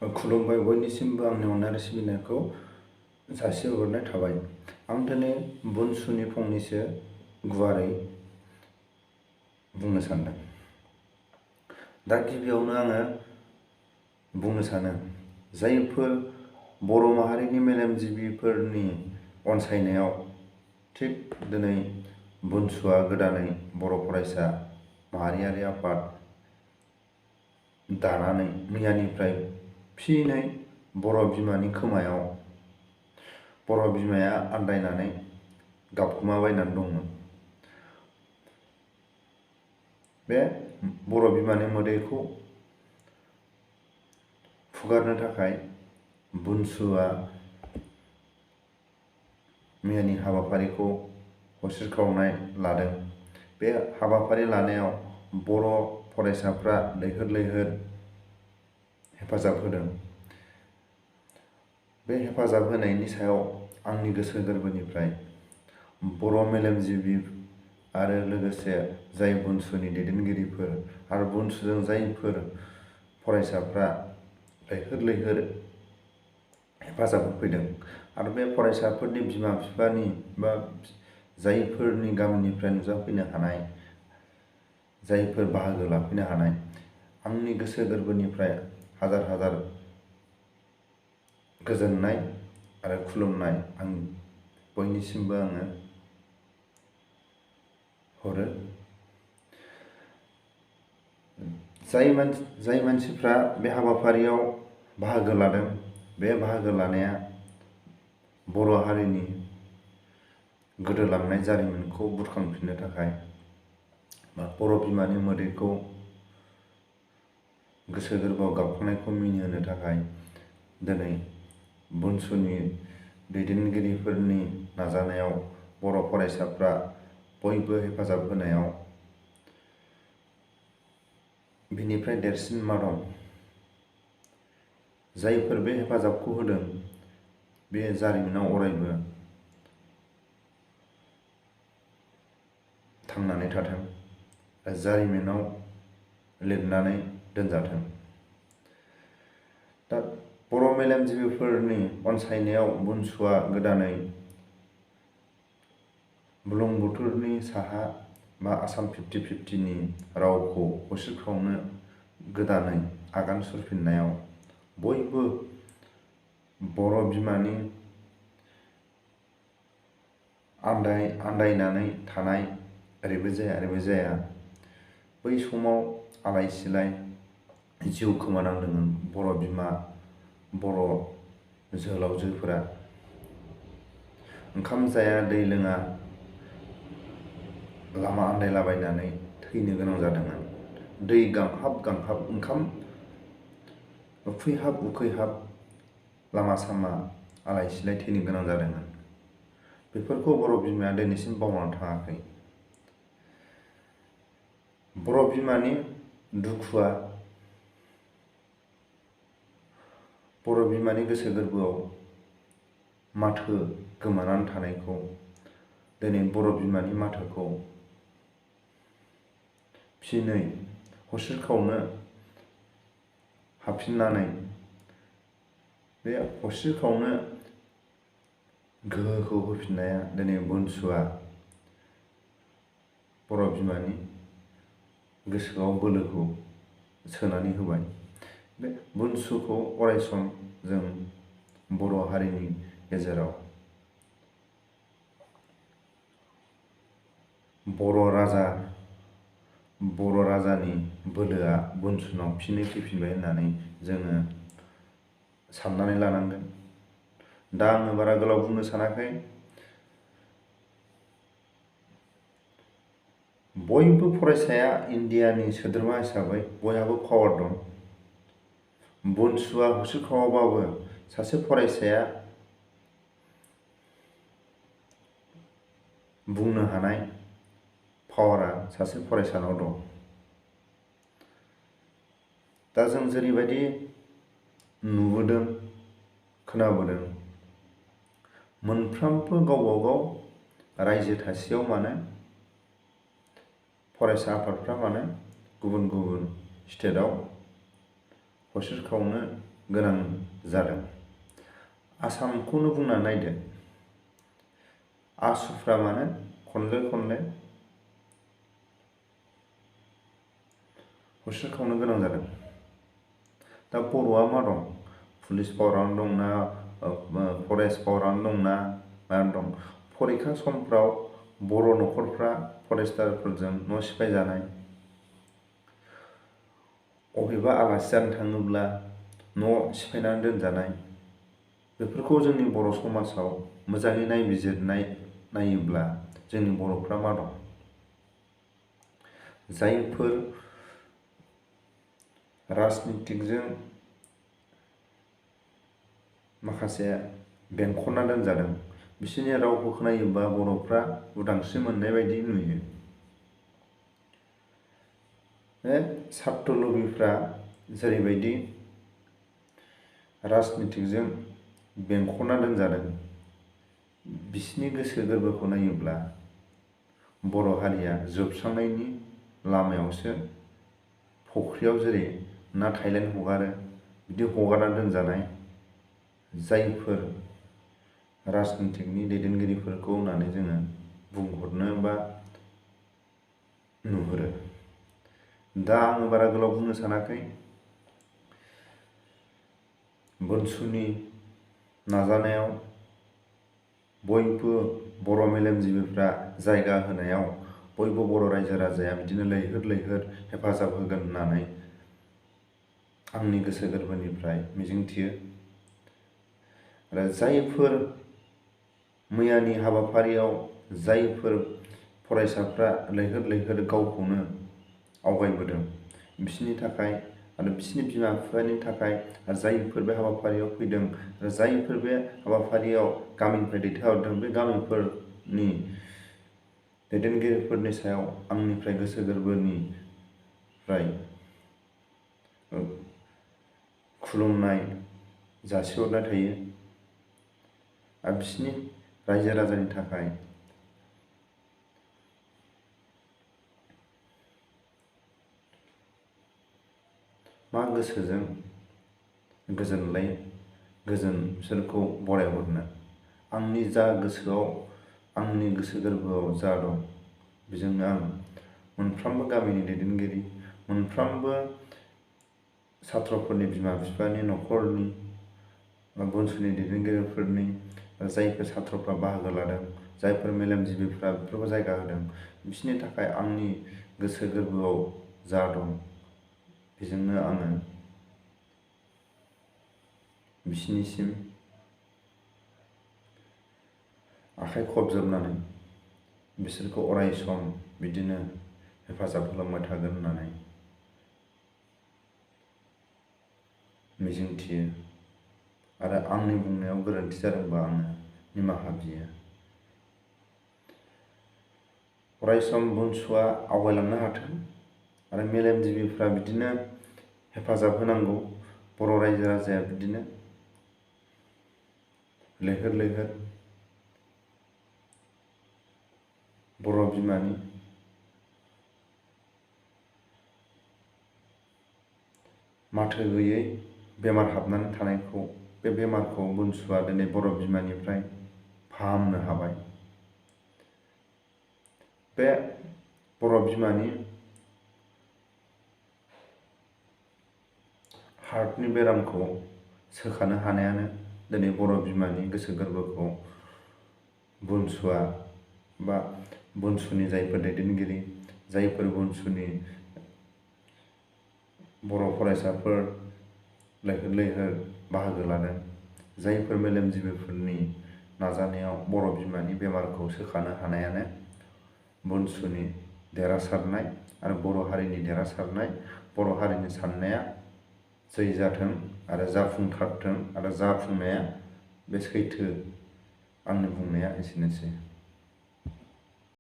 खुलुमबाय बयनिसिमबो आंनि अननाय सिबिनायखौ जासिहरनाय थाबाय। आं दिनै बंसुनि फंनैसो गुवारै बुंनो सानदों। दा गिबियावनो आङो बुंनो सानो जायफोर बर' माहारिनि मेलेमजिबिफोरनि अनसायनायाव थिग दिनै बंसुआ गोदानै बर' फरायसा माहारियारि आफाद दानानै मैयानिफ्राय फिनै बर' बिमानि खोमायाव बर' बिमाया आन्दायनानै गाबखोमाबायनानै दंमोन। बे बर' बिमानि मोदैखौ फुगारनो थाखाय बंसुआ मैयानि हाबाफारिखौ हसिरखावनाय लादों। बे हाबाफारि लानायाव बर' फरायसाफ्रा लैहोर लैहोर हेफाजाब होदों। बे हेफाजाब होनायनि सायाव आंनि गोसो गोरबोनिफ्राय बर' मेलेमजिबि आरो लोगोसे जाय बंसुनि दैदेनगिरिफोर आरो बंसुजों जायफोर फरायसाफ्रा लैहोर लैहोर हेफाजाब होफैदों आरो बे फरायसाफोरनि बिमा बिफानि बा जायफोरनि गामिनिफ्राय नुजाफैनो हानाय, जायफोर बाहागो लाफैनो हानाय, आंनि गोसो गोरबोनिफ्राय हाजार हाजार गोजोननाय आरो खुलुमनाय आं बयनिसिमबो आङो हरो। जाय मानसिफ्रा बे हाबाफारियाव बाहागो लादों, बे बाहागो लानाया बर' हारिनि गोदोलांनाय जारिमिनखौ बुरखांफिननो थाखाय बा बर' बिमानि मोदैखौ गोसो गोरबोआव गाबखांनायखौ मिनिहोनो थाखाय दिनै बंसुनि दैदेनगिरिफोरनि नाजानायाव बर' फरायसाफ्रा बयबो हेफाजाब होनायाव बिनिफ्राय देरसिन मा दं? जायफोर बे हेफाजाबखौ होदों बे जारिमिनाव अरायबो थांनानै थाथों, जारिमिनाव लिरनानै दोनजाथों। दा बर' मेलेमजिबिफोरनि अनसायनायाव बंसुआ गोदानै बुरलुंबुथुरनि साहा बा आसाम 50-50नि रावखौ हसिरखावनो गोदानै आगान सुरफिननायाव बयबो बर' बिमानि आन्दायनानै थानाय ओरैबो जाया ओरैबो जाया, बै समाव आलाय सिलाय जिउ खोमानांदोंमोन बर' बिमा, बर' जोहोलावजोफोरा। ओंखाम जाया दै लोङा लामा आन्दायलाबायनानै थैनो गोनां जादोंमोन। दै गांहाब गांहाब, ओंखाम उखैहाब उखैहाब लामा सामा आलाय सिलाय थैनो गोनां जादोंमोन। बेफोरखौ बर' बिमाया दिनैसिम बावनानै थाङाखै। बर' बिमानि दुखुआ बर' बिमानि गोसो गोरबोआव माथो गोमानानै थानायखौ दिनै बर' बिमानि माथोखौ फिनै हसिरखावनो हाबफिननानै बे हसिरखावनो गोहोखौ होफिननाया दिनै बंसुआ बर' बिमानि गोसोआव बोलोखौ सोनानै होबाय। बे बंसुखौ अरायसम जों बर' हारिनि गेजेराव बर' राजानि बोलोआ बंसुनाव फिनै फैफिनबाय होननानै जोङो साननानै लानांगोन। दा आङो बारा गोलाव बुंनो सानाखै। बयबो फरायसाया इन्डियानि सोद्रोमा हिसाबै बयहाबो पावार दं। बंसुआ हसिरखावाबाबो सासे फरायसाया बुंनो हानाय पावारा सासे फरायसानाव दं। दा जों जेरैबायदि नुबोदों, खोनाबोदों, मोनफ्रोमबो गावबा गाव रायजो थासेयाव मानो फरायसा आफादफ्रा मानो गुबुन गुबुन स्टेटआव हसिरखावनो गोनां जादों। आसामखौनो बुंना नायदो, आसुफ्रा मानो खनले खनले होसोखावनो गोनां जादों। दा बर'आ मा दं? पुलिस पावारानो दंना, फरेस्ट पावारानो दंना, मायानो दं? फरिखा समफ्राव बर' न'खरफ्रा फरेस्टारफोरजों न' सिफाय जानाय, अबेबा आलासि जानो थाङोब्ला न' सिफायनानै दोनजानाय, बेफोरखौ जोंनि बर' समाजाव मोजाङै नायोब्ला जोंनि बर'फ्रा मा दं? जायफोर राजनितिकजों माखासे बेंखनना दोनजादों, बिसोरनि रावखौ खोनायोबा बर'फ्रा उदांस्रि मोननाय बायदि नुयो। बे सात्र लबिफ्रा जेरैबायदि राजनितिकजों बेंखनना दोनजादों, बिसिनि गोसो गोरबोखौ नायोब्ला बर' हारिया जोबस्रांनायनि लामायावसो, फख्रियाव जेरै ना थाइलेण्ड हगारो बिदि हगारना दोनजानाय जायफोर राजनितिकनि दैदेनगिरिफोरखौ होननानै जोङो बुंहरनो बा नुहुरो। दा आङो बारा गोलाव बुंनो सानाखै। बंसुनि नाजानायाव बयबो बर' मेलेमजिबिफ्रा जायगा होनायाव बयबो बर' रायजो राजाया बिदिनो लैहोर लैहोर हेफाजाब होगोन होननानै आंनि गोसो गोरबोनिफ्राय मिजिंथियो। आरो जायफोर मैयानि हाबाफारियाव जायफोर फरायसाफ्रा लैहोर लैहोर गावखौनो आवगायबोदों, बिसोरनि थाखाय आरो बिसोरनि बिमा बिफानि थाखाय, आरो जायफोर बे हाबाफारियाव फैदों आरो जायफोर बे हाबाफारियाव गामिनिफ्राय दैथायहरदों, बे गामिफोरनि दैदेनगिरिफोरनि सायाव आंनिफ्राय गोसो गोरबोनिफ्राय खुलुमनाय जासिहरनाय थायो। आरो बिसोरनि रायजो राजानि थाखाय मा गोसोजों गोजोन बिसोरखौ बरायहरनो। आंनि जा गोसोआव, आंनि गोसो गोरबोआव जा दं, बेजोंनो आं मोनफ्रोमबो गामिनि दैदेनगिरि, मोनफ्रोमबो सात्रफोरनि बिमा बिफानि न'खरनि, बंसुनि दैदेनगिरिफोरनि, जायफोर सात्रफ्रा बाहागो लादों, जायफोर मेलेमजिबिफ्रा बेफोरखौ जायगा होदों, बिसोरनि थाखाय आंनि गोसो गोरबोआव जा दं, बेजोंनो आङो बिसोरनिसिम आखाइ खबजोबनानै बिसोरखौ अराय सम बिदिनो हेफाजाब होलांबाय थागोन होननानै मिजिंथियो। आरो आंनि बुंनायाव गोरोन्थि जादोंबा आङो निमाहा बियो। अरायसम बंसुआ आवगायलांनो हाथों आरो मेलेमजिबिफ्रा बिदिनो हेफाजाब होनांगौ। बर' रायजो राजाया बिदिनो लैहोर लैहोर बर' बिमानि माथो गैयै बेमार हाबनानै थानायखौ, बे बेमारखौ बंसुआ दिनै बर' बिमानिफ्राय फाहामनो हाबाय। बे बर' बिमानि हार्टनि बेरामखौ सोखानो हानायानो दिनै बर' बिमानि गोसो गोरबोखौ बंसुआ बा बंसुनि जायफोर दैदेनगिरि, जायफोर बंसुनि बर' फरायसाफोर लैहोर लैहोर बाहागो लादों, जायफोर मेलेमजिबिफोरनि नाजानायाव बर' बिमानि बेमारखौ सोखानो हानायानो बंसुनि देरहासारनाय आरो बर' हारिनि देरहासारनाय। बर' हारिनि साननाया जै जाथों आरो जाफुंथारथों, आरो जाफुंनाया बे सैथो। आंनि बुंनाया एसेनोसै।